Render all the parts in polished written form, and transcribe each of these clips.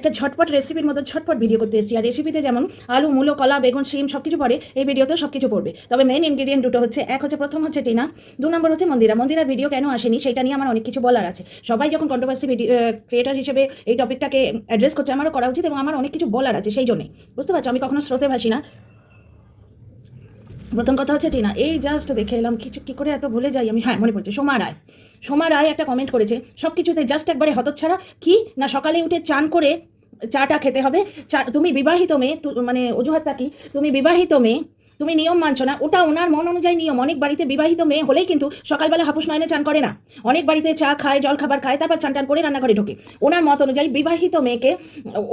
একটা ঝটপট রেসিপির মতো ঝটপট ভিডিও করতে এসেছি। আর রেসিপিতে যেমন আলু, মূলো, কলা, বেগুন, শিম সব কিছু পড়ে, এই ভিডিওতেও সব কিছু পড়বে। তবে মেন ইনগ্রিডিয়েন্ট দুটো হচ্ছে, প্রথম হচ্ছে টিনা, 2 নম্বর হচ্ছে মন্দিরার ভিডিও কেন আসেনি সেটা নিয়ে আমার অনেক কিছু বলার আছে। সবাই যখন কন্ট্রোভার্সি ভিডিও ক্রিয়েটার হিসেবে এই টপিকটাকে অ্যাড্রেস করছে, আমারও করা উচিত এবং আমার অনেক কিছু বলার আছে সেই জন্যই। বুঝতে পারছো, আমি কখনো স্রোতে ভাসি না। প্রথম কথা হচ্ছে টিনা, এই জাস্ট দেখে এলাম, কিছু কী করে এত ভুলে যাই আমি। হ্যাঁ, মনে পড়ছে, সোমা রায় একটা কমেন্ট করেছে, সব কিছুতে জাস্ট একবারে হতচ্ছাড়া। কি না, সকালে উঠে চান করে চাটা খেতে হবে। তুমি বিবাহিত মেয়ে, মানে অজুহাতটা কি, তুমি বিবাহিত মেয়ে, তুমি নিয়ম মানছো না। ওটা ওনার মন অনুযায়ী নিয়ম। অনেক বাড়িতে বিবাহিত মেয়ে হলেই কিন্তু সকালবেলা হাপুস নয়নে চান করে না, অনেক বাড়িতে চা খায়, জল খাবার খায়, তারপর চান টান করে রান্নাঘরে ঢোকে। ওনার মত অনুযায়ী বিবাহিত মেয়েকে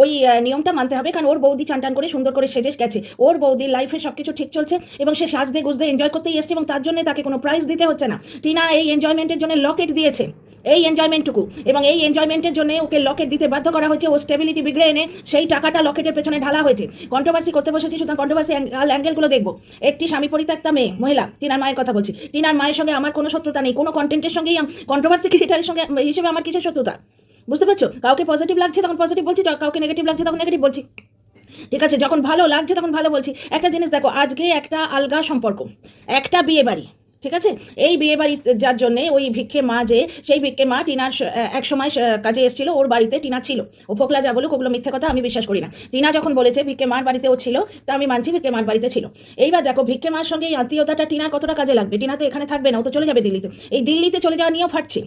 ওই নিয়মটা মানতে হবে, কারণ ওর বৌদি চান টান করে সুন্দর করে সেজে গেছে, ওর বৌদির লাইফে সব কিছু ঠিক চলছে এবং সে সাজদে গুজদে এনজয় করতেই এসছে এবং তার জন্য তাকে কোনো প্রাইজ দিতে হচ্ছে না। টিনা এই এনজয়মেন্টের জন্য লকেট দিয়েছে, এই এনজয়মেন্টটুকু, এবং এই এনজয়মেন্টের জন্য ওকে লকেট দিতে বাধ্য করা হয়েছে। ও স্টেবিলিটি বিগড়ে এনে সেই টাকাটা লকেটের পেছনে ঢালা হয়েছে। কন্ট্রোভার্সি করতে বসেছি, সুতরাং কন্ট্রোভার্সি অ্যাঙ্গেলগুলো দেখবো। একটি স্বামী পরিত্যক্তা মেয়ে, মহিলা, টিনার মায়ের কথা বলছি। টিনার মায়ের সঙ্গে আমার কোনো শত্রুতা নেই, কোনো কন্টেন্টের সঙ্গেই কন্ট্রোভার্সি ক্রিয়েটারের সঙ্গে হিসেবে আমার কিছু শত্রুতা। বুঝতে পারছো, কাউকে পজিটিভ লাগছে তখন পজিটিভ বলছি, কাউকে নেগেটিভ লাগছে তখন নেগেটিভ বলছি। ঠিক আছে, যখন ভালো লাগছে তখন ভালো বলছি। একটা জিনিস দেখো, আজকে একটা আলগা সম্পর্ক, একটা বিয়ে বাড়ি, ঠিক আছে, এই বিয়ে বাড়ি যার জন্যে ওই ভিক্ষে মা, যে সেই ভিক্ষে মা টিনার এক সময় কাজে এসেছিল, ওর বাড়িতে টিনা ছিল। ও ফোকলা যা বলুক, ওগুলো মিথ্যে কথা, আমি বিশ্বাস করি না। টিনা যখন বলেছে ভিক্ষে মার বাড়িতে ও ছিল, তা আমি মানছি ভিক্ষে মার বাড়িতে ছিল। এইবার দেখো, ভিক্ষে মার সঙ্গে এই আত্মীয়তাটা টিনার কতটা কাজে লাগবে। টিনা তো এখানে থাকবে না, ও তো চলে যাবে দিল্লিতে। এই দিল্লিতে চলে যাওয়া নিয়েও ফাটছে।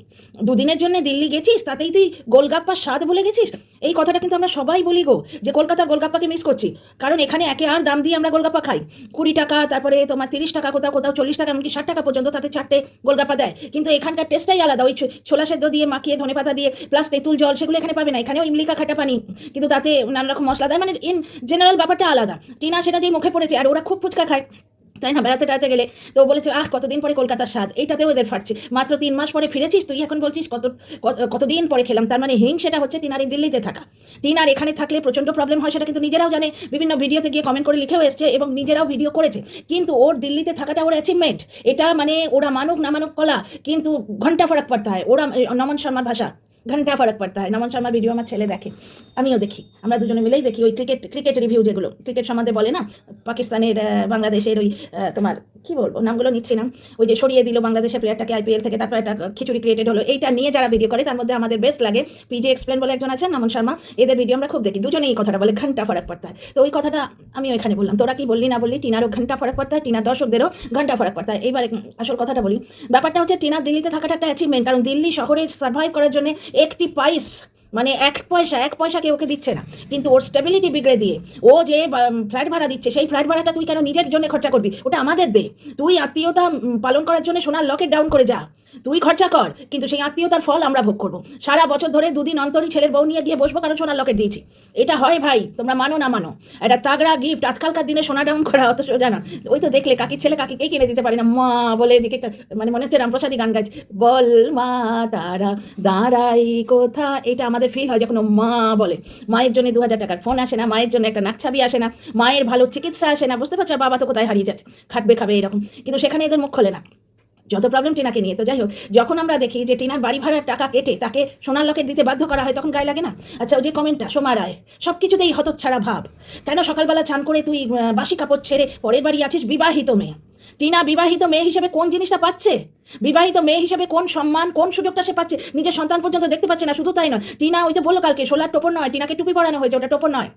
2 দিনের জন্য দিল্লি গেছিস, তাতেই তুই গোলগাপ্পার স্বাদ বলে গেছিস। এই কথাটা কিন্তু আমরা সবাই বলি গো, যে কলকাতার গোলগাপ্পাকে মিস করছি। কারণ এখানে একে আর দাম দিয়ে আমরা গোলগাপ্পা খাই, 20 টাকা, তারপরে তোমার 30 টাকা, কোথাও 40 টাকা, এমনকি 60 টাকা পর্যন্ত, তাতে 4টে গোলগাপ্পা দেয়। কিন্তু এখানকার টেস্টটাই আলাদা। ওই ছোলা সেদ্ধ দিয়ে মাখিয়ে, ধনেপাতা দিয়ে, প্লাস তেঁতুল জল, সেগুলো এখানে পাবে না। এখানেও ইমলিকা খাটা পানি, কিন্তু তাতে নানা রকম মশলা দেয়, মানে ইন জেনারেল ব্যাপারটা আলাদা। টিনা সেটা দিয়ে মুখে পড়েছে। আর ওরা খুব ফুচকা খায়, তাই না, বেড়াতে গেলে। তো বলেছে, কতদিন পরে কলকাতার স্বাদ, এইটাতেও এদের ফাটছে। মাত্র 3 মাস পরে ফিরেছিস তুই, এখন বলছিস কতদিন পরে খেলাম। তার মানে সেটা হচ্ছে টিনার এই দিল্লিতে থাকা। টিনার এখানে থাকলে প্রচণ্ড প্রবলেম হয়, সেটা কিন্তু নিজেরাও জানে, বিভিন্ন ভিডিওতে গিয়ে কমেন্ট করে লিখেও এসছে এবং নিজেরাও ভিডিও করেছে। কিন্তু ওর দিল্লিতে থাকাটা ওর অ্যাচিভমেন্ট। এটা মানে ওরা মানুক না মানুক কলা, কিন্তু ঘন্টা ফরক পড়তা হয়। ওরা নমন শর্মার ভাষা, ঘন্টা ফরক পড়তা হয়। নমন শর্মার ভিডিও আমার ছেলে দেখে, আমিও দেখি, আমরা দুজনে মিলেই দেখি। ওই ক্রিকেট রিভিউ, যেগুলো ক্রিকেট সম্বন্ধে বলে না, পাকিস্তানের বাংলাদেশের ওই তোমার কি বলবো, নামগুলো নিচ্ছি না, ওই যে সরিয়ে দিল বাংলাদেশের প্লেয়ারটাকে আইপিএল থেকে, তারপর একটা খিচুড়ি ক্রিয়েটেড হলো, এইটা নিয়ে যারা ভিডিও করে তার মধ্যে আমাদের বেস্ট লাগে পিজে এক্সপ্লেন বলে একজন আছেন, নমন শর্মা। এদের ভিডিও আমরা খুব দেখি, দুজনেই এই কথাটা বলে, ঘন্টা ফরক পড়তা হয়। তো ওই কথাটা আমিও এখানে বললাম, তোরা কি বললি না বললি, টিনারও ঘন্টা ফরক পড়তা হয়, টিনার দর্শকদেরও ঘন্টা ফরক পড়তা হয়। এইবার আসল কথাটা বলি, ব্যাপারটা হচ্ছে টিনার দিল্লিতে থাকাটা একটা অ্যাচিভমেন্ট। কারণ দিল্লি শহরে সার্ভাইভ করার জন্য একটি মানে 1 পয়সা কেউ ওকে দিচ্ছে না, কিন্তু ওর স্টেবিলিটি বিগড়ে দিয়ে ও যে ফ্ল্যাট ভাড়া দিচ্ছে, সেই ফ্ল্যাট ভাড়াটা তুই কেন নিজের জন্য খরচা করবি? ওটা আমাদের দে। তুই আত্মীয়তা পালন করার জন্য সোনার লকেট ডাউন করে যা, তুই খরচা কর, কিন্তু সেই আত্মীয়তার ফল আমরা ভোগ করবো। সারা বছর ধরে 2 দিন অন্তরই ছেলের বউ নিয়ে গিয়ে বসবো, কারণ সোনার লকেট দিয়েছি। এটা হয় ভাই, তোমরা মানো না মানো, এটা তাগড়া গিফট। আজকালকার দিনে সোনা ডাউন করা অত সোজা না। ওই তো দেখলে, কাকির ছেলে কাকিকেই কিনে দিতে পারি না, মা বলে এদিকে, মানে মনে হচ্ছে রামপ্রসাদী গান গাইছে, বল মা তারা দাঁড়াই কোথা। এটা আমাদের ফিল হয় যখন মা বলে। মায়ের জন্য 2000 টাকার ফোন আসে না, মায়ের জন্য একটা নাকছাবি আসে না, মায়ের ভালো চিকিৎসা আসে না। বুঝতে পারছো, বাবা তো কোথায় হারিয়ে যাচ্ছে, খাটবে খাবে এরকম, কিন্তু সেখানে এদের মুখ খোলে না। যত প্রবলেম টিনাকে নিয়ে। তো যাই হোক, যখন আমরা দেখি যে টিনার বাড়ি ভাড়ার টাকা কেটে তাকে সোনার লকেট দিতে বাধ্য করা হয়, তখন গায়ে লাগে না? আচ্ছা, ওই যে কমেন্টটা, সোমা রায়, সব কিছুতেই হতচ্ছাড়া ভাব। কেন সকালবেলা চান করে তুই বাসি কাপড় ছেড়ে পরের বাড়ি আছিস? বিবাহিত মেয়ে টিনা, বিবাহিত মেয়ে হিসেবে কোন জিনিসটা পাচ্ছে? বিবাহিত মেয়ে হিসেবে কোন সম্মান, কোন সুযোগটা সে পাচ্ছে? নিজের সন্তান পর্যন্ত দেখতে পাচ্ছে না। শুধু তাই নয়, টিনা ওই তো বললো কালকে, সোলার টোপর নয়, টিনাকে টুপি পরানো হয়েছে, ওটা টোপর নয়।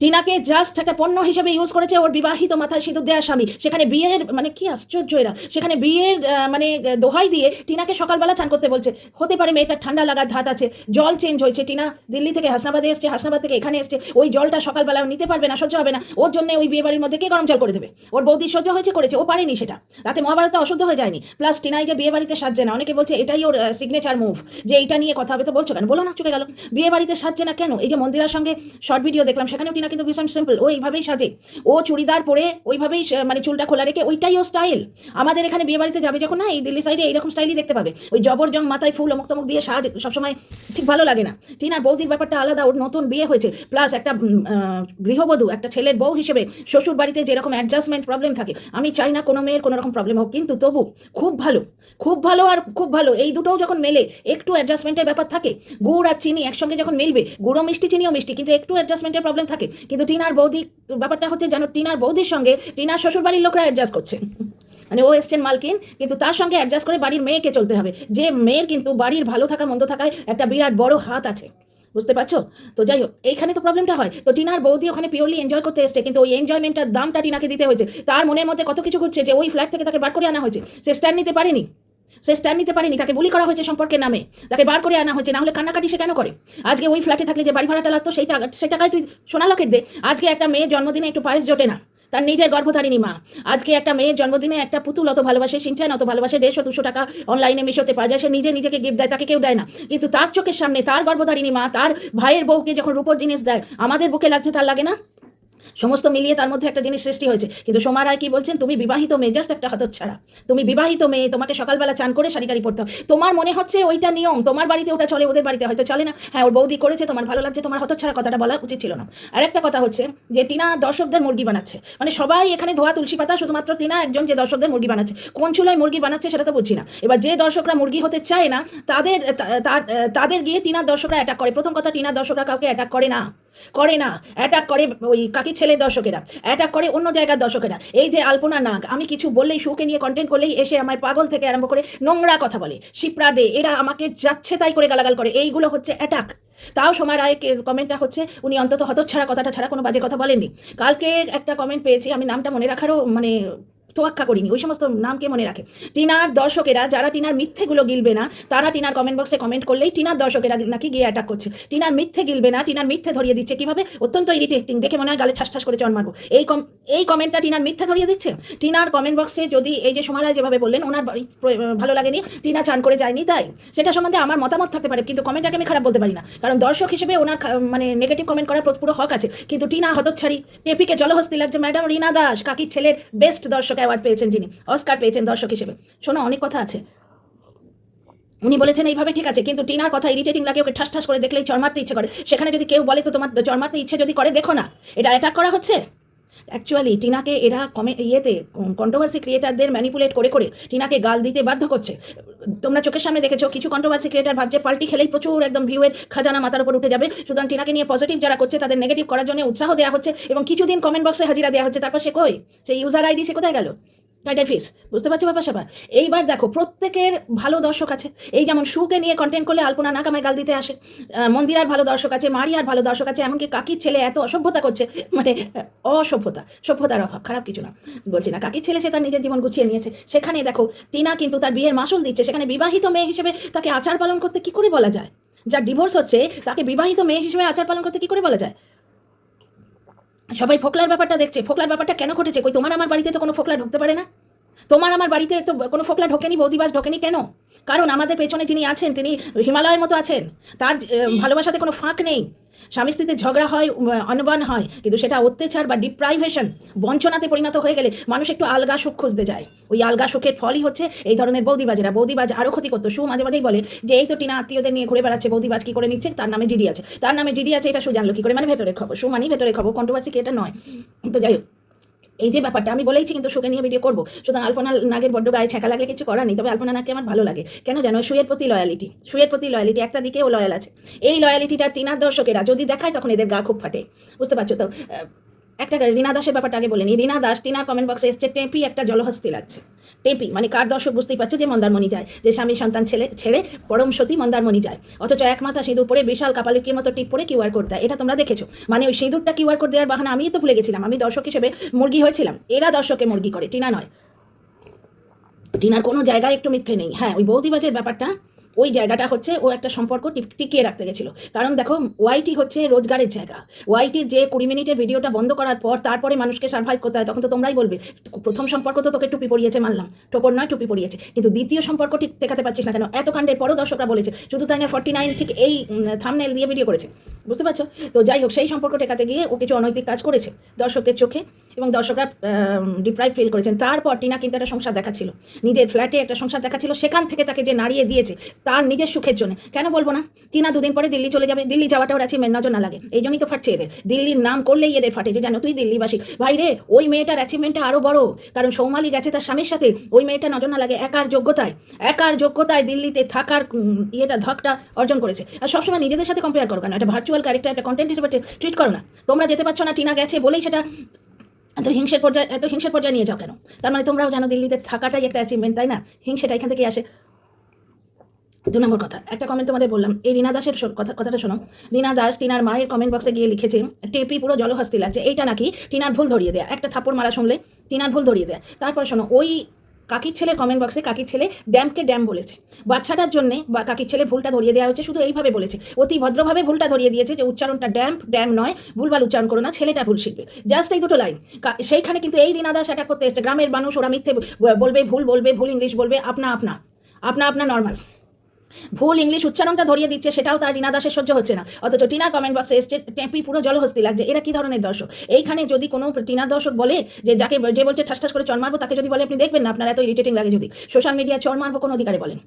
টিনাকে জাস্ট একটা পণ্য হিসেবে ইউজ করেছে ওর বিবাহিত মাথায় সিঁদুর দেওয়া স্বামী। সেখানে বিয়ের, মানে কি আশ্চর্য এরা, সেখানে বিয়ের মানে দোহাই দিয়ে টিনাকে সকালবেলা চান করতে বলছে। হতে পারে মেয়েটার ঠান্ডা লাগার ধাত আছে, জল চেঞ্জ হয়েছে, টিনা দিল্লি থেকে হাসনাবাদে এসছে, হাসনাবাদ থেকে এখানে এসছে, ওই জলটা সকালবেলা নিতে পারবে না, সহ্য হবে না, ওর জন্য ওই বিয়ে বাড়ির মধ্যে কে গরম জল করে দেবে? ওর বৌদি সহ্য হয়েছে, করেছে, ও পারেনি সেটা, তাতে মহাভারতটা অশুদ্ধ হয়ে যায়নি। প্লাস টিনাই যে বিয়ে বাড়িতে সাজছে না, অনেকে বলছে এটাই ওর সিগনেচার মুভ, যে এইটা নিয়ে কথা হবে। তো বলছো কেন, বলো না, চুকে গেল। বিয়ে বাড়িতে সাজছে না কেন? এই যে মন্দিরার সঙ্গে শর্ট ভিডিও দেখলাম, সেখানেও টিনা কিন্তু ভীষণ সিম্পল, ও এইভাবেই সাজে, ও চুড়িদার পরে ওইভাবেই মানে চুলটা খোলা রেখে, ওইটাই ও স্টাইল। আমাদের এখানে বিয়ে বাড়িতে যাবে যখন, না এই দিল্লি সাইডে এইরকম স্টাইলই দেখতে পাবে, ওই জবরজং মাথায় ফুল অমুক তমুক দিয়ে সাজ সবসময় ঠিক ভালো লাগে না। টিনার বৌদির ব্যাপারটা আলাদা, ওর নতুন বিয়ে হয়েছে, প্লাস একটা গৃহবধূ, একটা ছেলের বউ হিসেবে শ্বশুর বাড়িতে যেরকম অ্যাডজাস্টমেন্ট প্রবলেম থাকে, আমি চাই না কোনো মেয়ের কোনো রকম প্রবলেম হোক, কিন্তু তবু খুব ভালো, খুব ভালো আর খুব ভালো এই দুটোও যখন মেলে, একটু অ্যাডজাস্টমেন্টের ব্যাপার থাকে। গুড় আর চিনি একসঙ্গে যখন মিলবে, গুঁড়ো মিষ্টি চিনিও মিষ্টি, কিন্তু একটু অ্যাডজাস্টমেন্টের প্রবলেম থাকে। কিন্তু টিনার বৌদি ব্যাপারটা হচ্ছে যেন টিনার বৌদির সঙ্গে টিনার শ্বশুরবাড়ির লোকরা অ্যাডজাস্ট করছে, মানে ও এসছেন মালকিন, কিন্তু তার সঙ্গে অ্যাডজাস্ট করে বাড়ির মেয়েকে চলতে হবে, যে মেয়ের কিন্তু বাড়ির ভালো থাকা মন্দ থাকায় একটা বিরাট বড় হাত আছে, বুঝতে পারছো? তো যাই হোক, এইখানে তো প্রবলেমটা হয়। তো টিনার বৌদি ওখানে পিওরলি এনজয় করতে এসছে, কিন্তু ওই এনজয়মেন্টটার দামটা টিনাকে দিতে হয়েছে। তার মনের মধ্যে কত কিছু ঘুরছে, যে ওই ফ্ল্যাট থেকে তাকে বার করে আনা হয়েছে, সে স্ট্যান্ড নিতে পারেনি, তাকে বুলি করা হয়েছে সম্পর্কের নামে, তাকে বার করে আনা হয়েছে, না হলে কান্নাকাটি সে কেন করে? আজকে ওই ফ্ল্যাটে থাকলে যে বাড়ি ভাড়াটা লাগতো সেই টাকায় তুই সোনা লকেট দে। আজকে একটা মেয়ের জন্মদিনে একটু পায়েস জোটে না, তার নিজের গর্ভধারিণী মা। আজকে একটা মেয়ের জন্মদিনে একটা পুতুল অত ভালোবাসে, সিনচান অত ভালোবাসে, 150-200 টাকা অনলাইনে মিশোতে পাওয়া যায়, সে নিজেকে গিফট দেয়, তাকে কেউ দেয় না। কিন্তু তার চোখের সামনে তার গর্ভধারিণী মা তার ভাইয়ের বউকে যখন রূপোর জিনিস দেয়, আমাদের বুকে লাগছে, তার লাগে না? সমস্ত মিলিয়ে তার মধ্যে একটা জিনিস সৃষ্টি হয়েছে। কিন্তু সোমা রায় কি বলছেন, তুমি বিবাহিত মেয়ে, জাস্ট একটা হতচ্ছাড়া, তুমি বিবাহিত মেয়ে, তোমাকে সকালবেলা চান করে শাড়ি টাড়ি পরতে হবে। তোমার মনে হচ্ছে ওইটা নিয়ম, তোমার বাড়িতে ওটা চলে, ওদের বাড়িতে হয়তো চলে না। হ্যাঁ, ওর বৌদি করেছে, তোমার ভালো লাগছে, তোমার হতচ্ছাড়া কথাটা বলা উচিত ছিল না। আর একটা কথা হচ্ছে যে টিনা দর্শকদের মুরগি বানাচ্ছে, মানে সবাই এখানে ধোয়া তুলসী পাতা, শুধুমাত্র টিনা একজন যে দর্শকদের মুরগি বানাচ্ছে। কোন চুলোয় মুরগি বানাচ্ছে সেটা তো বুঝছি না। এবার যে দর্শকরা মুরগি হতে চায় না, তাদের গিয়ে টিনার দর্শকরা অ্যাটাক করে। প্রথম কথা, টিনার দর্শকরা কাউকে অ্যাটাক করে না, অ্যাটাক করে ওই কাকি ছেলের দর্শকেরা, অ্যাটাক করে অন্য জায়গার দর্শকেরা। এই যে আলপনা নাগ, আমি কিছু বললেই, শুকে নিয়ে কন্টেন্ট করলেই এসে আমায় পাগল থেকে আরম্ভ করে নোংরা কথা বলে, শিপ্রা দে, এরা আমাকে যাচ্ছে তাই করে গালাগাল করে, এইগুলো হচ্ছে অ্যাটাক। তাও সোমা রায়ের কমেন্টটা হচ্ছে উনি অন্তত হতচ্ছাড়া কথাটা ছাড়া কোনো বাজে কথা বলেননি। কালকে একটা কমেন্ট পেয়েছি, আমি নামটা মনে রাখারও মানে তোয়াক্কা করিনি, ওই সমস্ত নামকে মনে রাখে। টিনার দর্শকেরা যারা টিনার মিথ্যেগুলো গিলবে না, তারা টিনার কমেন্ট বক্সে কমেন্ট করলেই টিনার দর্শকেরা নাকি গিয়ে অ্যাটাক করছে। টিনার মিথ্যে গিলবে না, টিনার মিথ্যে ধরিয়ে দিচ্ছে। কিভাবে? অত্যন্ত ইরিটেটিং, দেখে মনে হয় গালে ঠাস ঠাস করে চড় মারবো। এই কমেন্টটা টিনার মিথ্যে ধরিয়ে দিচ্ছে। টিনার কমেন্ট বক্সে যদি এই যে সোমা রায় যেভাবে বললেন, ওনার ভালো লাগেনি, টিনা চান করে যায়নি, তাই সেটা সম্বন্ধে আমার মতামত থাকতে পারে, কিন্তু কমেন্টটাকে আমি খারাপ বলতে পারি না, কারণ দর্শক হিসেবে ওনার মানে নেগেটিভ কমেন্ট করার পুরো হক আছে। কিন্তু টিনা হতচ্ছাড়ি, টেপিকে জলহস্তি লাগছে। ম্যাডাম রীনা দাস, কাকির ছেলের বেস্ট দর্শক অ্যাওয়ার্ড পেয়েছেন, যিনি অস্কার পেয়েছেন দর্শক হিসেবে। শোনো, অনেক কথা আছে, উনি বলেছেন এইভাবে, ঠিক আছে, কিন্তু টিনার কথা ইরিটেটিং লাগে, ওকে ঠাস ঠাস করে দেখলেই চড় মারতে ইচ্ছে করে। সেখানে যদি কেউ বলে তো তোমার চড় মারতে ইচ্ছে যদি করে, দেখো না এটা অ্যাটাক করা হচ্ছে। অ্যাকচুয়ালি টিনাকে এরা কন্ট্রোভার্সি ক্রিয়েটারদের ম্যানিপুলেট করে করে টিনাকে গাল দিতে বাধ্য করছে। তোমরা চোখের সামনে দেখেছো, কিছু কন্ট্রোভার্সি ক্রিয়েটার ভাবছে পাল্টি খেলেই প্রচুর একদম ভিউয়ের খাজানা মাথার উপর উঠে যাবে, সুতরাং টিনাকে নিয়ে পজিটিভ যারা করছে তাদের নেগেটিভ করার জন্য উৎসাহ দেওয়া হচ্ছে, এবং কিছুদিন কমেন্ট বক্সে হাজিরা দেওয়া হচ্ছে। তারপর সে কই, সেই ইউজার আইডি সে কোথায় গেল? টাইটেল ফিস, বুঝতে পারছো ব্যাপার স্যাপার? এইবার দেখো, প্রত্যেকের ভালো দর্শক আছে। এই যেমন শুকে নিয়ে কন্টেন্ট করলে আলপনা নাক আমায় গাল দিতে আসে, মন্দিরার ভালো দর্শক আছে, মারিয়ার ভালো দর্শক আছে, এমনকি কাকির ছেলে এত অসভ্যতা করছে, মানে সভ্যতার অভাব, খারাপ কিছু না বলছি না। কাকির ছেলে সে তার নিজের জীবন গুছিয়ে নিয়েছে, সেখানে দেখো টিনা কিন্তু তার বিয়ের মাসুল দিচ্ছে, সেখানে বিবাহিত মেয়ে হিসেবে তাকে আচার পালন করতে কি করে বলা যায়? যার ডিভোর্স হচ্ছে তাকে বিবাহিত মেয়ে হিসেবে আচার পালন করতে কি করে বলা যায়? সবাই ফোকলার ব্যাপারটা দেখছে, ফোকলার ব্যাপারটা কেন ঘটেছে? কই তোমার আমার বাড়িতে তো কোনো ফোকলা ঢুকতে পারে না, তোমার আমার বাড়িতে তো কোনো ফোকলা ঢোকেনি, বৌদিবাজ ঢোকেনি, কেন? কারণ আমাদের পেছনে যিনি আছেন তিনি হিমালয়ের মতো আছেন, তার ভালোবাসাতে কোনো ফাঁক নেই। স্বামী স্ত্রীতে ঝগড়া হয়, অনবান হয়, কিন্তু সেটা অত্যাচার বা ডিপ্রাইভেশন, বঞ্চনাতে পরিণত হয়ে গেলে মানুষ একটু আলগা সুখ খুঁজতে যায়। ওই আলগা সুখের ফলই হচ্ছে এই ধরনের বৌদিবাজেরা। বৌদিবাজ আরও ক্ষতি করতো। সু মাঝে মাঝেই বলে যে এই তো টিনা আত্মীয়দের নিয়ে ঘুরে বেড়াচ্ছে, বৌদিবাজ কী করে নিচ্ছে, তার নামে জিডি আছে, এটা সু জানলো কী করে? মানে ভেতরের খবর, সু মানেই ভেতরের খবর, কন্ট্রোভার্সি কি এটা নয়। তো যাই হোক, এই যে ব্যাপারটা আমি বলেইছি, কিন্তু শুকে নিয়ে ভিডিও করবো। সুতরাং আলপনা নাগের বড্ড গায়ে ছ্যাঁকা লাগলে কিছু করার নেই, তবে আলপনা নাগকে আমার ভালো লাগে কেন জানো? শুয়ের প্রতি লয়ালিটি, একটা দিকেও লয়াল আছে। এই লয়ালিটিটা টিনার দর্শকেরা যদি দেখায় তখন এদের গা খুব ফাটে, বুঝতে পারছো তো? একটা রীনা দাসের ব্যাপারটা আগে বলে নি। রীনা দাস টিনার কমেন্ট বক্সে এসছে, টেপি একটা জলহস্তি লাগছে। টেপি মানে কার দর্শক বুঝতেই পারছো, যে মন্দারমণি যায়, যে স্বামী সন্তান ছেড়ে পরম সতী মন্দারমণি যায়, অথচ এক মাথা সিঁদুর পরে বিশাল কাপালিকির মতো টিপ পরে কিউআর কোড দেয়। এটা তোমরা দেখেছো? মানে ওই সিঁদুরটা কিউআর কোড দেওয়ার বাহানা আমি তো ভুলে গেছিলাম, আমি দর্শক হিসেবে মুরগি হয়েছিলাম। এরা দর্শকে মুরগি করে, টিনা নয়। টিনার কোনো জায়গায় একটু মিথ্যে নেই। হ্যাঁ, ওই বৌদিবাজের ব্যাপারটা, ওই জায়গাটা হচ্ছে ও একটা সম্পর্ক টিকিয়ে রাখতে গেছিলো। কারণ দেখো, ওয়াইটি হচ্ছে রোজগারের জায়গা। ওয়াইটির যে 20 মিনিটের ভিডিওটা বন্ধ করার পর তারপরে মানুষকে সার্ভাইভ করতে হয়, তখন তো তোমরাই বলবে প্রথম সম্পর্ক তো তোকে টুপি পরিয়েছে, মানলাম, টোপর নয় টুপি পরিয়েছে, কিন্তু দ্বিতীয় সম্পর্ক ঠিক দেখাতে পারছিস না কেন? এত কাণ্ডের পরও দর্শকরা বলেছে। শুধু তাই না, 49 ঠিক এই থাম্বনেল দিয়ে ভিডিও করেছে, বুঝতে পারছো? তো যাই হোক, সেই সম্পর্ক টেকাতে গিয়ে ও কিছু অনৈতিক কাজ করেছে দর্শকদের চোখে, এবং দর্শকরা ডিপ্রাইভ ফিল করেছেন। তারপর টিনা কিন্তু একটা সংসার দেখাচ্ছিল, নিজের ফ্ল্যাটে একটা সংসার দেখাচ্ছিল, সেখান থেকে তাকে যে নাড়িয়ে দিয়েছে তার নিজের সুখের জন্য। কেন বলবো না? টিনা দুদিন পরে দিল্লি চলে যাবে, দিল্লি যাওয়াটা ওর আছে মেন নজর না লাগে, এই জন্যই তো ফাটছে এদের। দিল্লির নাম করলেই এদের ফাটে, যে জানো তুই দিল্লিবাসী। ভাই রে, ওই মেয়েটার অ্যাচিভমেন্টটা আরও বড়, কারণ সৌমালি গেছে তার স্বামীর সাথে, ওই মেয়েটা নজর না লাগে একার যোগ্যতায় দিল্লিতে থাকার ধকটা অর্জন করেছে। আর সবসময় নিজেদের সাথে কম্পেয়ার করো কেন? একটা ভার্চুয়াল ক্যারেক্টার, একটা কন্টেন্ট হিসেবে ট্রিট করো না। তোমরা যেতে পারছো না, টিনা গেছে বলেই সেটা এত হিংসের পর্যায়ে নিয়ে যাও কেন? তার মানে তোমরাও জানো দিল্লিতে থাকাটাই একটা অ্যাচিভমেন্ট, তাই না? হিংসেটা এখান থেকে আসে। 2 নম্বর কথা, একটা কমেন্ট তোমাদের বললাম, এই রীনা দাসের কথাটা শোনো। রীনা দাস টিনার মায়ের কমেন্ট বক্সে গিয়ে লিখেছে, টেপি পুরো জলহস্তি লাগছে। এইটা নাকি টিনার ভুল ধরিয়ে দেয়া, একটা থাপ্পড় মারা শুনলে টিনার ভুল ধরিয়ে দেয়া। তারপর শোনো, ওই কাকির ছেলের কমেন্ট বক্সে কাকির ছেলে ড্যামকে ড্যাম বলেছে, বাচ্চাটার জন্যে বা কাকির ছেলের ভুলটা ধরিয়ে দেওয়া হচ্ছে, শুধু এইভাবে বলেছে, অতি ভদ্রভাবে ভুলটা ধরিয়ে দিয়েছে যে উচ্চারণটা ড্যাম নয়, ভুলভাল উচ্চারণ করো না, ছেলেটা ভুল শিখবে, জাস্ট এই দুটো লাইন। সেইখানে কিন্তু এই রীনা দাস অ্যাটাক করতে এসছে। গ্রামের মানুষ ওরা মিথ্যে বলবে, ভুল ইংলিশ বলবে, আপনা নর্মাল, ভুল ইংলিশ উচ্চারণটা ধরিয়ে দিচ্ছে, সেটাও তার রীনা দাসের সহ্য হচ্ছে না। অথচ টিনার কমেন্ট বক্সে এসছে টেপি পুরো জলহস্তি লাগছে। এরা কি ধরনের দর্শক? এইখানে যদি কোনো টিনা দর্শক বলে যে যে বলছে ঠাস করে চড় মারবো, তাকে যদি বলে আপনি দেখবেন না, আপনার এত ইরিটেটিং লাগে, যদি সোশ্যাল মিডিয়ায় চড় মারবো কোন অধিকারে বলেন?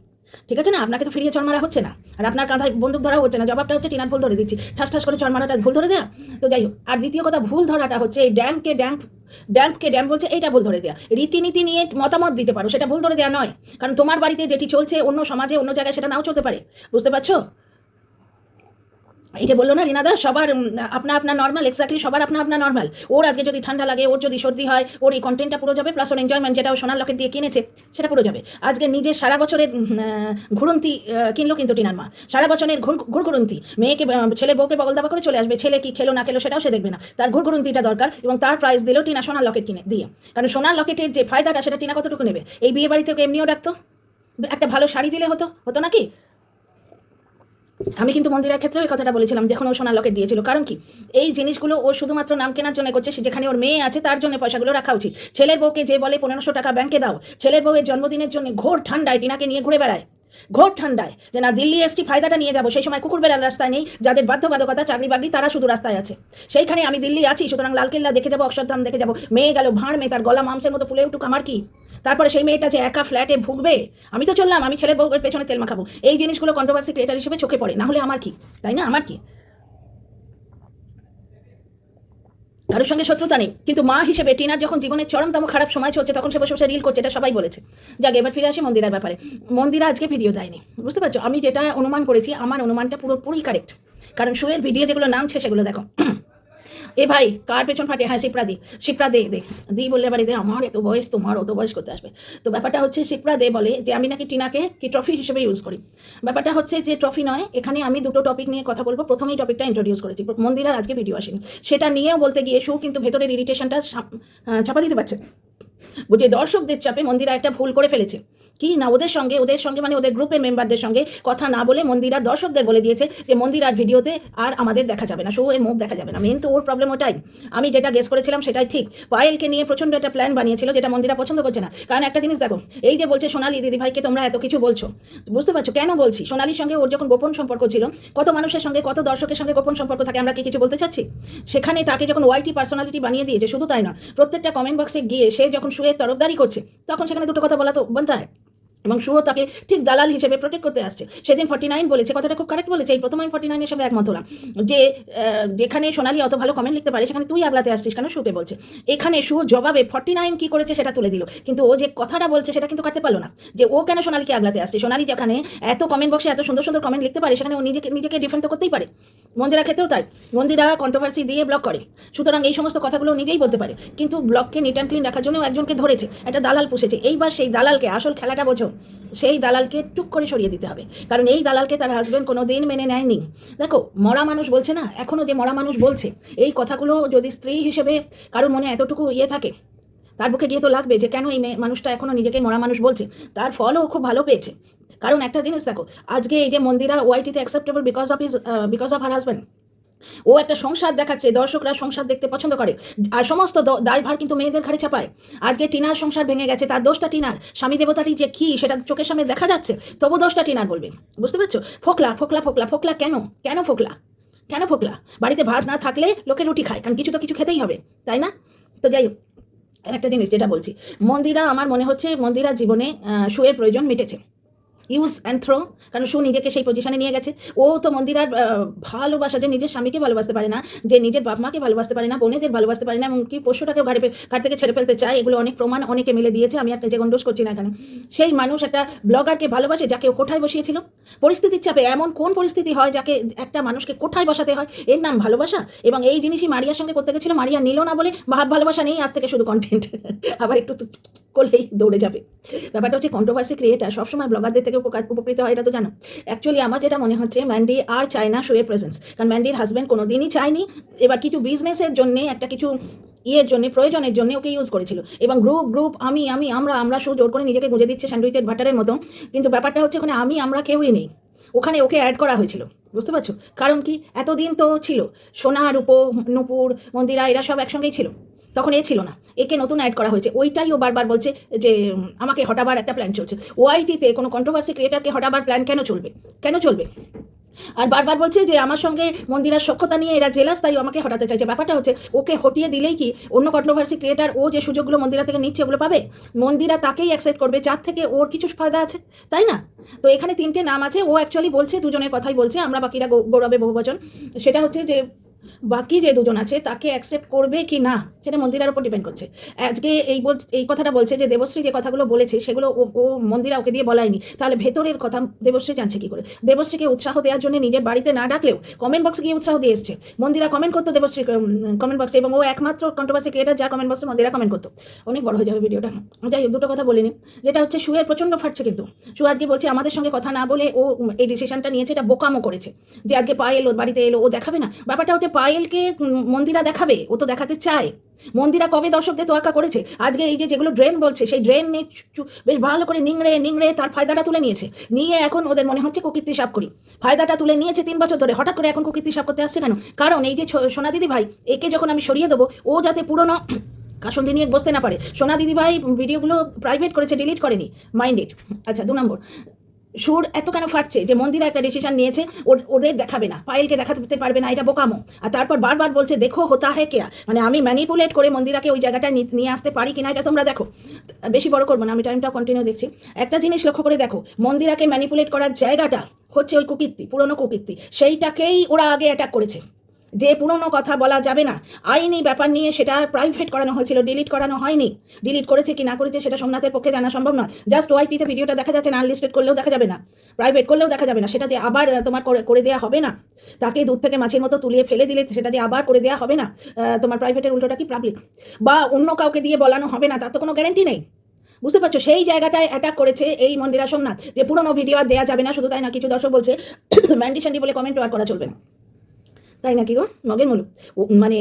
ঠিক আছে না, আপনাকে তো ফিরিয়ে চড় মারা হচ্ছে না, আর আপনার কাঁধায় বন্দুক ধরা হচ্ছে না, জবাবটা হচ্ছে টিনার ভুল ধরে দিচ্ছি, ঠাস করে চড় মারাটা ভুল ধরে দেয়া। তো যাই হোক, আর দ্বিতীয় কথা, ভুল ধরাটা হচ্ছে এই ড্যাম্পকে ড্যাম বলছে, এইটা ভুল ধরে দেয়া। রীতিনীতি নিয়ে মতামত দিতে পারো, সেটা ভুল ধরে দেওয়া নয়, কারণ তোমার বাড়িতে যেটি চলছে অন্য সমাজে অন্য জায়গায় সেটা নাও চলতে পারে। বুঝতে পারছো? এই যে বললো না রীনা দাস, সবার আপনা নর্মাল, এক্স্যাক্টলি সবার আপনা নর্মাল। ওর আজকে যদি ঠান্ডা লাগে, ওর যদি সর্দি হয়, ওর এই কন্টেন্টটা পুরো যাবে, প্লাস ওর এনজয়মেন্ট যেটা ও সোনার লকেট দিয়ে কিনেছে সেটা পুরো যাবে। আজকে নিজের সারা বছরের ঘুরন্তি কিনলো কিন্তু টিনার মা, সারা বছরের ঘুরঘুরন্তি, মেয়েকে ছেলের বউকে বগল দাবা করে চলে আসবে, ছেলে কি খেলো না খেলো সেটাও সে দেখবে না, তার ঘুরঘুরন্তিটা দরকার, এবং তার প্রাইস দিল টিনা সোনার লকেট কিনে দিয়ে। কারণ সোনার লকেটের যে ফায়দাটা সেটা টিনা কতটুকু নেবে? এই বিয়ে বাড়িতে ওকে এমনিও ডাকতো, একটা ভালো শাড়ি দিলে হতো নাকি? আমি কিন্তু মন্দিরের ক্ষেত্রে ওই কথাটা বলেছিলাম যখন ও সোনার লকেট দিয়েছিল। কারণ কি, এই জিনিসগুলো ও শুধুমাত্র নাম কেনার জন্য করছে, যেখানে ওর মেয়ে আছে তার জন্য পয়সাগুলো রাখা উচিত। ছেলের বউকে যে বলে 1500 টাকা ব্যাংকে দাও, ছেলের বউয়ের জন্মদিনের জন্য ঘোর ঠান্ডায় টিনাকে নিয়ে ঘুরে বেড়ায়, ঘোর ঠান্ডায়, যে না দিল্লি এসছি ফায়দাটা নিয়ে যাবো, সেই সময় কুকুর বেড়াল রাস্তায় নেই, যাদের বাধ্যবাধকতা চাকরি বাকরি তারা শুধু রাস্তায় আছে। সেইখানে আমি দিল্লি আছি, সুতরাং লালকেল্লা দেখে যাবো, অক্ষরধাম দেখে যাবো, মেয়ে গেল ভাঁড় মেয়ে, তার গলা মাংসের মতো ফুলে উঠুক, আমার কি? তারপরে সেই মেয়েটা যে একা ফ্ল্যাটে ভুগবে, আমি তো চললাম, আমি ছেলের বউয়ের পেছনে তেল মাখাবো, এই জিনিসগুলো কন্ট্রোভার্সি ক্রিয়েটার হিসেবে চোখে পড়ে, না হলে আমার কি? তাই না, আমার কি? কারোর সঙ্গে শত্রুতা নেই, কিন্তু মা হিসেবে টিনার যখন জীবনের চরমতম খারাপ সময় চলছে, তখন সে বসে রিল করছে, এটা সবাই বলেছে। যাক, এবার ফিরে আসি মন্দিরার ব্যাপারে। মন্দিরা আজকে ভিডিও দেয়নি, বুঝতে পারছো? আমি যেটা অনুমান করেছি, আমার অনুমানটা পুরোপুরি কারেক্ট, কারণ শোয়ের ভিডিও যেগুলো নামছে সেগুলো দেখো। এ ভাই, কার পেছন ফাটে? হ্যাঁ, শিপ্রা দে দি বললে বাড়িতে আমার এত বয়স, তোমার অত বয়স করতে আসবে। তো ব্যাপারটা হচ্ছে, শিপ্রা দে বলে যে আমি নাকি টিনাকে কি ট্রফি হিসেবে ইউজ করি। ব্যাপারটা হচ্ছে যে ট্রফি নয়, এখানে আমি দুটো টপিক নিয়ে কথা বলবো। প্রথমেই টপিকটা ইন্ট্রোডিউস করেছি, মন্দিরার আজকে ভিডিও আসেনি, সেটা নিয়েও বলতে গিয়ে কিন্তু ভেতরের ইরিটেশনটা চাপা দিতে পারছে, যে দর্শকদের চাপে মন্দিরা একটা ভুল করে ফেলেছে। কি না, ওদের সঙ্গে মানে ওদের গ্রুপের মেম্বারদের সঙ্গে কথা না বলে মন্দিরা দর্শকদের বলে দিয়েছে যে মন্দিরার ভিডিওতে আর আমাদের দেখা যাবে না, শো এর মুখ দেখা যাবে না। মেন তো ওর প্রবলেম ওটাই। আমি যেটা গেস করেছিলাম সেটাই ঠিক। পায়েলকে নিয়ে প্রচণ্ড একটা প্ল্যান বানিয়েছিল, যেটা মন্দিরা পছন্দ করছে না। কারণ একটা জিনিস দেখো, এই যে বলছে সোনালি দিদিভাইকে তোমরা এত কিছু বলছো, বুঝতে পারছো কেন বলছি? সোনালির সঙ্গে ওর যখন গোপন সম্পর্ক ছিল, কত মানুষের সঙ্গে, কত দর্শকের সঙ্গে গোপন সম্পর্ক থাকে, আমরা কি কিছু বলতে চাচ্ছি? সেখানে তাকে যখন ওয়াইটি পার্সোনালিটি বানিয়ে দিয়েছে, শুধু তাই না, প্রত্যেকটা কমেন্ট বক্সে গিয়ে সে যখন শুয়ে তরফদারি করছে, তখন সেখানে দুটো কথা বলা তো বানতে হয়। এবং শুভ তাকে ঠিক দালাল হিসেবে প্রোটেক্ট করতে আসছে। সেদিন 49 বলেছে, কথাটা খুব কারেক্ট বলেছে। এই প্রথম আমি 49-এর সঙ্গে একমত হলাম যে যেখানে সোনালি অত ভালো কমেন্ট লিখতে পারে, সেখানে তুই আগলাতে আসছিস কেন? শুকে বলছে। এখানে শুভ জবাবে 49 কি করেছে সেটা তুলে দিল, কিন্তু ও যে কথাটা বলছে সেটা কিন্তু কাটতে পারলো না, যে ও কেন সোনালিকে আগলাতে আসছে। সোনালি যেখানে এত কমেন্ট বক্সে এত সুন্দর সুন্দর কমেন্ট লিখতে পারে, সেখানে ও নিজেকে ডিফেন্ড তো করতেই পারে। মন্দিরার ক্ষেত্রেও তাই, মন্দিরা কন্ট্রোভার্সি দিয়ে ব্লক করে, সুতরাং এই সমস্ত কথাগুলো নিজেই বলতে পারে। কিন্তু ব্লককে নিট অ্যান্ড ক্লিন রাখার জন্য একজনকে ধরেছে, একটা দালাল পুষেছে। এইবার সেই দালালকে, আসল খেলাটা বোঝো, সেই দালালকে টুক করে সরিয়ে দিতে হবে, কারণ এই দালালকে তার হাজব্যান্ড কোনো দিন মেনে নেয়নি। দেখো, মরা মানুষ বলছে না, এখনও যে মরা মানুষ বলছে, এই কথাগুলো যদি স্ত্রী হিসেবে কারোর মনে এতটুকু থাকে, তার বুকে গিয়ে তো লাগবে যে কেন এই মানুষটা এখনও নিজেকে মরা মানুষ বলছে। তার ফলও খুব ভালো পেয়েছে। কারণ একটা জিনিস দেখো, আজকে এই যে মন্দিরা ওয়াইটিতে acceptable because of her husband, ও একটা সংসার দেখাচ্ছে, দর্শকরা সংসার দেখতে পছন্দ করে, আর সমস্ত দায়ভার কিন্তু মেয়েদের ঘাড়ে চাপায়। আজকে টিনার সংসার ভেঙে গেছে, তার দোষটা টিনার। স্বামী দেবতাটি যে কি সেটা চোখের সামনে দেখা যাচ্ছে, তবু দোষটা টিনার বলবে। বুঝতে পারছো? ফোকলা, কেন ফোকলা? কেন ফোকলা? বাড়িতে ভাত না থাকলে লোকে রুটি খায়, কারণ কিছু তো কিছু খেতেই হবে, তাই না? তো যাই হোক, একটা জিনিস যেটা বলছি, মন্দিরা, আমার মনে হচ্ছে মন্দিরা জীবনে শুয়ের প্রয়োজন মিটেছে। ইউজ অ্যান্ড থ্রো, কারণ সু নিজেকে সেই পজিশনে নিয়ে গেছে। ও তো মন্দিরার ভালোবাসা, যে নিজের স্বামীকে ভালোবাসতে পারে না, যে নিজের বাপ মাকে ভালোবাসতে পারে না, বোনেদের ভালোবাসতে পারে না, এমনকি পশুটাকেও ঘাট থেকে ছেড়ে ফেলতে চায়, এগুলো অনেক প্রমাণ অনেকে মিলে দিয়েছে, আমি একটা যে গন্ডোস করছি না এখানে। সেই মানুষ একটা ব্লগারকে ভালোবাসে, যাকে ও কোঠায় বসিয়েছিল পরিস্থিতির চাপে। এমন কোন পরিস্থিতি হয় যাকে একটা মানুষকে কোঠায় বসাতে হয়? এর নাম ভালোবাসা। এবং এই জিনিসই মারিয়ার সঙ্গে করতে গেছিল, মারিয়া নিল না বলে ভালোবাসা নেই, আজ থেকে শুধু কন্টেন্ট। আবার একটু করলেই দৌড়ে যাবে। ব্যাপারটা হচ্ছে কন্ট্রোভার্সি ক্রিয়েটার সবসময় ব্লগারদের থেকে উপকৃত হয়, এটা তো জানো। অ্যাকচুয়ালি আমার যেটা মনে হচ্ছে, ম্যান্ডি আর চায় না শোয়ের প্রেজেন্স, কারণ ম্যান্ডির হাজব্যান্ড কোনো দিনই চায়নি। এবার কিছু বিজনেসের জন্য, একটা কিছু ইয়ের জন্য, প্রয়োজনের জন্য ওকে ইউজ করেছিল। এবং গ্রুপ আমরা শো জোর করে নিজেকে গুঁজে দিচ্ছে স্যান্ডউইচের বাটারের মতো। কিন্তু ব্যাপারটা হচ্ছে ওখানে আমরা কেউই নেই, ওখানে ওকে অ্যাড করা হয়েছিল, বুঝতে পারছো? কারণ কি, এতদিন তো ছিল সোনা, রূপো, নূপুর, মন্দিরা, এরা সব একসঙ্গেই ছিল, তখন ছিল না, একে নতুন অ্যাড করা হয়েছে। ওইটাই ও বারবার বলছে যে আমাকে হটাবার একটা প্ল্যান চলছে। ওআইটিতে কোনো কন্ট্রোভার্সি ক্রিয়েটারকে হটাবার প্ল্যান কেন চলবে? আর বারবার বলছে যে আমার সঙ্গে মন্দিরার সখ্যতা নিয়ে এরা জেলাস, তাই আমাকে হটাতে চাইছে। ব্যাপারটা হচ্ছে, ওকে হটিয়ে দিলেই কি অন্য কন্ট্রোভার্সি ক্রিয়েটার ও যে সুযোগগুলো মন্দিরা থেকে নিচ্ছে ওগুলো পাবে? মন্দিরা তাকেই অ্যাকসেপ্ট করবে যার থেকে ওর কিছু ফায়দা আছে, তাই না? তো এখানে 3টে নাম আছে, ও অ্যাকচুয়ালি বলছে দুজনের কথাই বলছে, আমরা বাকিরা গৌরবে বহুবচন। সেটা হচ্ছে যে বাকি যে দুজন আছে তাকে অ্যাকসেপ্ট করবে কি না, সেটা মন্দিরার উপর ডিপেন্ড করছে। আজকে এই কথাটা বলছে যে দেবশ্রী যে কথাগুলো বলেছে সেগুলো ও মন্দিরা ওকে দিয়ে বলায়নি, তাহলে ভেতরের কথা দেবশ্রী জানছে কি করে? দেবশ্রীকে উৎসাহ দেওয়ার জন্য নিজের বাড়িতে না ডাকলেও কমেন্ট বক্সে গিয়ে উৎসাহ দিয়ে এসছে। মন্দিরা কমেন্ট করতো দেবশ্রী কমেন্ট বক্সে, এবং ও একমাত্র কন্ট্রোভার্সি ক্রিয়েটার যা কমেন্ট বক্সে মন্দিরা কমেন্ট করতো। অনেক বড় হয়ে যাবে ভিডিওটা, যাই হোক, দুটো কথা বলিনি। যেটা হচ্ছে, শুয়ের প্রচণ্ড ফাটছে, কিন্তু শু আজকে বলছে আমাদের সঙ্গে কথা না বলে ও এই ডিসিশনটা নিয়েছে, এটা বোকামো করেছে, যে আজকে পায়েল ওর বাড়িতে এলো, ও দেখাবে না। ব্যাপারটা হচ্ছে, পায়েলকে মন্দিরা দেখাবে, ও তো দেখাতে চায়। মন্দিরা কবে দর্শকদের তোয়াক্কা করেছে? আজকে এই যেগুলো ড্রেন বলছে, সেই ড্রেন নিয়ে বেশ ভালো করে নিংড়ে তার ফায়দাটা তুলে নিয়ে এখন ওদের মনে হচ্ছে কুকীর্তি সাপ করি। ফায়দাটা তুলে নিয়েছে 3 বছর ধরে, হঠাৎ করে এখন কুকীর্তি সাপ করতে আসছে কেন? কারণ এই যে সোনা দিদি ভাই, একে যখন আমি সরিয়ে দেবো, ও যাতে পুরনো কাসন্দি নিয়ে বসতে না পারে। সোনা দিদি ভাই ভিডিওগুলো প্রাইভেট করেছে, ডিলিট করেনি, মাইন্ডেড। আচ্ছা, 2 নম্বর, সুর এত কেন ফাটছে যে মন্দিরা একটা ডিসিশন নিয়েছে, ওদের দেখাবে না, পায়েলকে দেখাতে পারবে না, এটা বোকামো। আর তারপর বারবার বলছে দেখো হোতা হে কেয়া, মানে আমি ম্যানিপুলেট করে মন্দিরাকে ওই জায়গাটায় নিয়ে আসতে পারি কিনা, এটা তোমরা দেখো। বেশি বড় করবো না, আমি টাইমটা কন্টিনিউ দেখছি। একটা জিনিস লক্ষ্য করে দেখো, মন্দিরাকে ম্যানিপুলেট করার জায়গাটা হচ্ছে ওই কুকীর্তি, পুরনো কুকীর্তি, সেইটাকেই ওরা আগে অ্যাটাক করেছে। যে পুরনো কথা বলা যাবে না, আইনি ব্যাপার নিয়ে সেটা প্রাইভেট করানো হয়েছিল, ডিলিট করানো হয়নি। ডিলিট করেছে কি না করেছে সেটা সোমনাথের পক্ষে জানা সম্ভব নয়। জাস্ট ওআইটিতে ভিডিওটা দেখা যাচ্ছে না, আনলিস্টেড করলেও দেখা যাবে না, প্রাইভেট করলেও দেখা যাবে না। সেটা যে আবার তোমার করে দেওয়া হবে না, তাকে দূর থেকে মাছের মতো তুলিয়ে ফেলে দিলে সেটা যে আবার করে দেওয়া হবে না, তোমার প্রাইভেটের উল্টোটা কি পাবলিক বা অন্য কাউকে দিয়ে বলানো হবে না, তার তো কোনো গ্যারান্টি নেই। বুঝতে পারছো? সেই জায়গাটায় অ্যাটাক করেছে এই মন্দিরা সোমনাথ, যে পুরনো ভিডিও আর দেওয়া যাবে না। শুধু তাই না, কিছু দর্শক বলছে ম্যান্ডি স্যান্ডি বলে কমেন্ট আর করা চলবে না, তাই নাকি গো? মগের মুলুক, মানে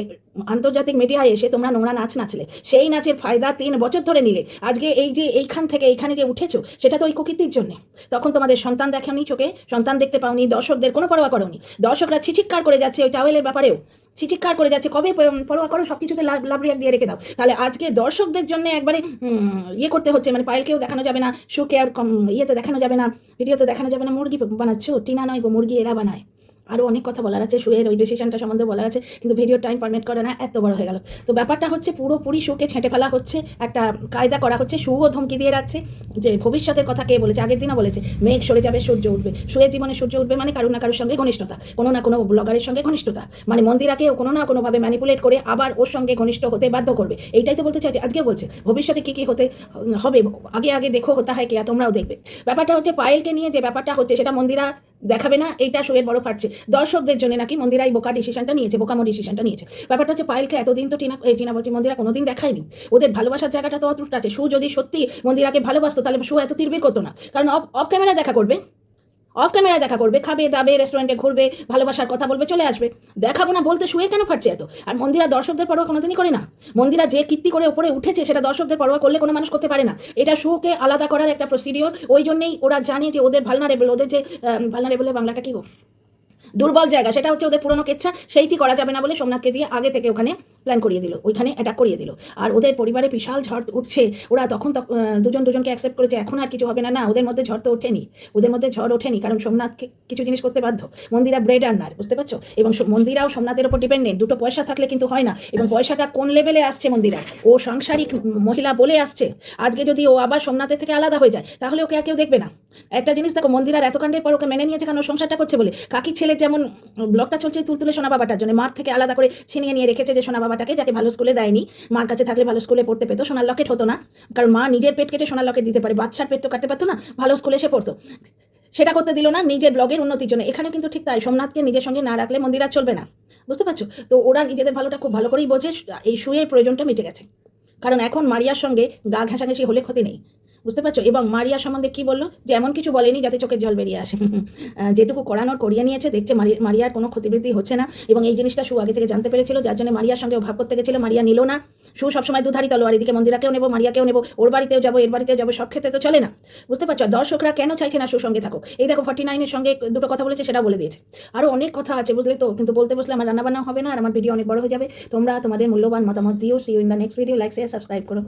আন্তর্জাতিক মিডিয়ায় এসে তোমরা নোংরা নাচ নাচলে, সেই নাচের ফায়দা 3 বছর ধরে নিলে। আজকে এই যে এইখান থেকে এইখানে যে উঠেছো, সেটা তো ওই কুকীর্তির জন্যে। তখন তোমাদের সন্তান দেখাওনি চোখে, সন্তান দেখতে পাওনি, দর্শকদের কোনো পরোয়া করোনি। দর্শকরা ছিচিৎকার করে যাচ্ছে ওই টাওয়েলের ব্যাপারেও, ছিচিৎকার করে যাচ্ছে, কবে পরোয়া করো, সব কিছুতে লাভ রিয়াক দিয়ে রেখে দাও। তাহলে আজকে দর্শকদের জন্য একবারে ইয়ে করতে হচ্ছে, মানে পায়েলকেও দেখানো যাবে না, শুকে আর ইয়েতে দেখানো যাবে না, ভিডিওতে দেখানো যাবে না। মুরগি বানাচ্ছ, টিনা নয় গো, মুরগি এরা বানায়। আরও অনেক কথা বলার আছে, শুয়ের ওই ডিসিশনটা সম্বন্ধে বলার আছে, কিন্তু ভিডিও টাইম পারমিট করে না, এত বড় হয়ে গেল। তো ব্যাপারটা হচ্ছে, পুরোপুরি শুকে ছেঁটে ফেলা হচ্ছে, একটা কায়দা করা হচ্ছে। শুও ধমকি দিয়ে রাখছে যে ভবিষ্যতের কথা কে বলেছে, আগের দিনও বলেছে মেঘ সরে যাবে, সূর্য উঠবে। শুয়ের জীবনে সূর্য উঠবে মানে কারো না কারোর সঙ্গে ঘনিষ্ঠতা, কোনো না কোনো ব্লগারের সঙ্গে ঘনিষ্ঠতা, মানে মন্দিরাকেও কোনো না কোনোভাবে ম্যানিপুলেট করে আবার ওর সঙ্গে ঘনিষ্ঠ হতে বাধ্য করবে। এইটাই তো বলতে চাইছে, আজকে বলছে ভবিষ্যতে কী কী হতে হবে, আগে দেখো হতা হয় কেয়া, তোমরাও দেখবে। ব্যাপারটা হচ্ছে, পায়েলকে নিয়ে যে ব্যাপারটা হচ্ছে সেটা মন্দিরা দেখাবে না, এইটা শুয়ের বড় ফাটছে। দর্শকদের জন্য নাকি মন্দিরাই বোকামো ডিসিশনটা নিয়েছে। ব্যাপারটা হচ্ছে, পায়েলকে এতদিন তো টিনা বলছি মন্দিরা কোনোদিন দেখায়নি। ওদের ভালোবাসার জায়গাটা তো অতটা আছে। শু যদি সত্যি মন্দিরাকে ভালোবাসতো, তাহলে শু এত তিরবির করতো না। কারণ অফ ক্যামেরায় দেখা করবে, খাবে দাবে, রেস্টুরেন্টে ঘুরবে, ভালোবাসার কথা বলবে, চলে আসবে। দেখাবো না বলতে শুয়ে কেন ফাটছে এত? আর মন্দিরা দর্শকদের পরোয়া কোনোদিনই করে না। মন্দিরা যে কীর্তি করে ওপরে উঠেছে, সেটা দর্শকদের পরোয়া করলে কোনো মানুষ করতে পারে না। এটা শুকে আলাদা করার একটা প্রসিডিওর। ওই জন্যেই ওরা জানে যে ওদের ভালনারেবল, ওদের যে ভালনারেবলের বাংলাটা কী গো, দুর্বল জায়গা, সেটা হচ্ছে ওদের পুরনো কেচ্ছা, সেইটি করা যাবে না বলে সোমনাথকে দিয়ে আগে থেকে ওখানে প্ল্যান করিয়ে দিল, ওইখানে অ্যাটাক করিয়ে দিল। আর ওদের পরিবারে বিশাল ঝড় উঠছে, ওরা তখন দুজন দুজনকে অ্যাকসেপ্ট করেছে, এখন আর কিছু হবে না। না, ওদের মধ্যে ঝড় তো ওঠেনি, ওদের মধ্যে ঝড় ওঠেনি, কারণ সোমনাথকে কিছু জিনিস করতে বাধ্য। মন্দিরা ব্রেড আর্নার, বুঝতে পারছো? এবং মন্দিরাও সোমনাথের ওপর ডিপেন্ডেন্ট, দুটো পয়সা থাকলে কিন্তু হয় না। এবং পয়সাটা কোন লেভেলে আসছে মন্দিরা, ও সাংসারিক মহিলা বলে আসছে। আজকে যদি ও আবার সোমনাথের থেকে আলাদা হয়ে যায়, তাহলে ওকে আর কেউ দেখবে না। একটা জিনিস দেখো, মন্দিরার এত কাণ্ডের পর ওকে মেনে নিয়েছে কারণ সংসারটা করছে বলে। কাকির ছেলে যেমন ব্লগটা চলছে তুলতুলে সোনা বাবাটার জন্য, মার থেকে আলাদা করে ছিনিয়ে নিয়ে রেখেছে যে সোনা বাবাটাকে, যাকে ভালো স্কুলে দেয়নি। মার কাছে থাকলে ভালো স্কুলে পড়তে পেতো, সোনার লকেট হতো না, কারণ মা নিজের পেট কেটে সোনার লকেট দিতে পারে, বাচ্চার পেট তো কাটতে পারতো না, ভালো স্কুলে এসে পড়তো। সেটা করতে দিল না নিজের ব্লগের উন্নতির জন্য। এখানে কিন্তু ঠিক তাই, সোমনাথকে নিজের সঙ্গে না রাখলে মন্দিরা চলবে না, বুঝতে পারছো? তো ওরা নিজেদের ভালোটা খুব ভালো করেই বোঝে, এই শুয়ের প্রয়োজনটা মিটে গেছে। কারণ এখন মারিয়ার সঙ্গে গা ঘেঁষাঘেঁষি হলে ক্ষতি নেই, বুঝতে পারছো? এবং মারিয়ার সম্বন্ধে কি বললো, যে এমন কিছু বলেনি যাতে চোখের জল বেরিয়ে আসে। যেটুকু করানোর করিয়ে নিয়েছে, দেখছে মারিয়ার কোনো ক্ষতিবৃদ্ধি হচ্ছে না। এবং এই জিনিসটা সু আগে থেকে জানতে পেরেছিল, যার জন্য মারিয়ার সঙ্গে ভাব করতে গেছিল, মারিয়া নিল না। সু সবসময় দুধারি তলোয়ার, এদিকে মন্দিরাকেও নেবো, মারিয়াকেও নেবো, ওর বাড়িতেও যাবো, এর বাড়িতেও যাবো, সব ক্ষেত্রে তো চলে না, বুঝতে পারছো? দর্শকরা কেন চাইছে না সুর সঙ্গে থাকো? এই দেখো 49-এর সঙ্গে দুটো কথা বলেছে, সেটা বলে দিয়েছে। আরও অনেক কথা আছে, বুঝলে তো, কিন্তু বলতে বসলে আমার রান্নাবান্না হবে না, আর আমার ভিডিও অনেক বড় হয়ে যাবে। তোমরা তোমাদের মূল্যবান মতামত দিও। See you in the next video. Like share subscribe করো।